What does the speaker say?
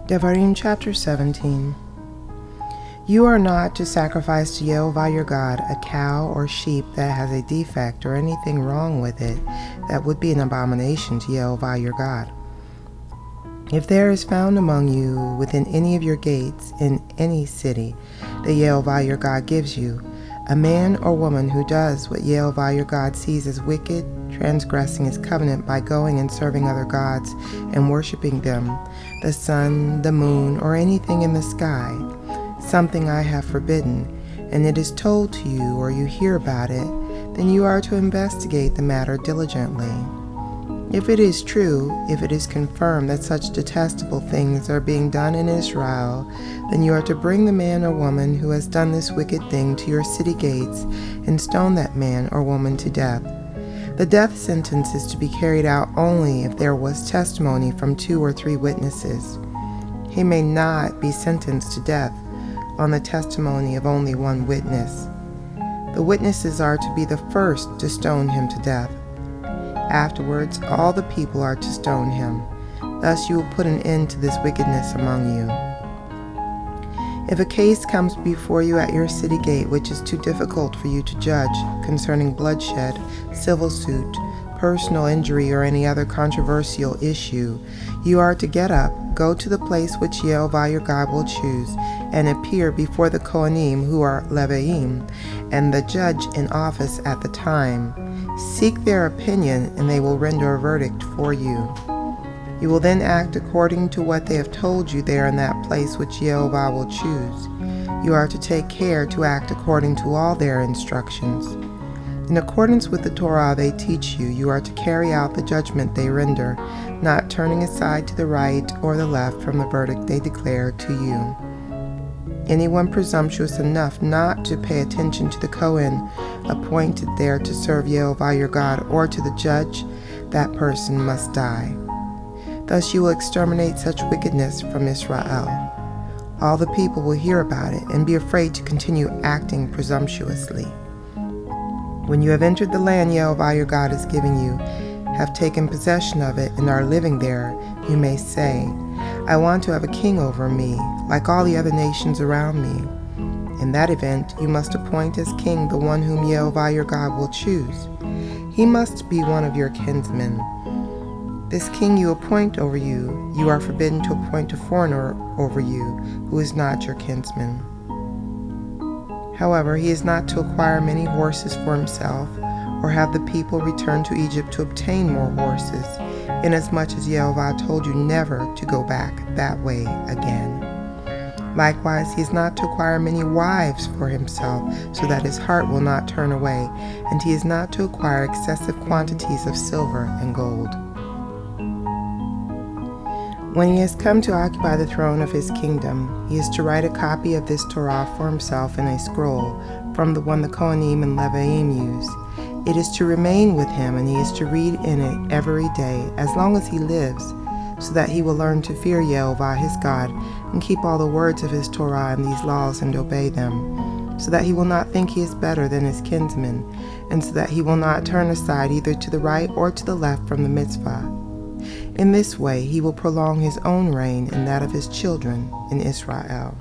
Devarim chapter 17. You are not to sacrifice to Jehovah your God a cow or sheep that has a defect or anything wrong with it that would be an abomination to Jehovah your God. If there is found among you within any of your gates in any city that Jehovah your God gives you, a man or woman who does what Jehovah your God sees as wicked, transgressing his covenant by going and serving other gods and worshiping them, the sun, the moon, or anything in the sky, something I have forbidden, and it is told to you or you hear about it, then you are to investigate the matter diligently. If it is true, if it is confirmed that such detestable things are being done in Israel, then you are to bring the man or woman who has done this wicked thing to your city gates and stone that man or woman to death. The death sentence is to be carried out only if there was testimony from 2 or 3 witnesses. He may not be sentenced to death on the testimony of only 1 witness. The witnesses are to be the first to stone him to death. Afterwards, all the people are to stone him. Thus you will put an end to this wickedness among you. If a case comes before you at your city gate which is too difficult for you to judge concerning bloodshed, civil suit, personal injury, or any other controversial issue, you are to get up, go to the place which Jehovah your God will choose, and appear before the Kohanim, who are Leviim, and the judge in office at the time. Seek their opinion, and they will render a verdict for you. You will then act according to what they have told you there in that place which Jehovah will choose. You are to take care to act according to all their instructions. In accordance with the Torah they teach you, you are to carry out the judgment they render, not turning aside to the right or the left from the verdict they declare to you. Anyone presumptuous enough not to pay attention to the Kohen appointed there to serve Jehovah your God or to the judge, that person must die. Thus you will exterminate such wickedness from Israel. All the people will hear about it and be afraid to continue acting presumptuously. When you have entered the land Jehovah your God is giving you, have taken possession of it, and are living there, you may say, I want to have a king over me, like all the other nations around me. In that event, you must appoint as king the one whom Jehovah your God will choose. He must be one of your kinsmen. This king you appoint over you, you are forbidden to appoint a foreigner over you who is not your kinsman. However, he is not to acquire many horses for himself, or have the people return to Egypt to obtain more horses, inasmuch as Jehovah told you never to go back that way again. Likewise, he is not to acquire many wives for himself, so that his heart will not turn away, and he is not to acquire excessive quantities of silver and gold. When he has come to occupy the throne of his kingdom, he is to write a copy of this Torah for himself in a scroll, from the one the Kohanim and Leviim use. It is to remain with him, and he is to read in it every day, as long as he lives, so that he will learn to fear Jehovah his God, and keep all the words of his Torah and these laws and obey them, so that he will not think he is better than his kinsmen, and so that he will not turn aside either to the right or to the left from the mitzvah. In this way he will prolong his own reign and that of his children in Israel.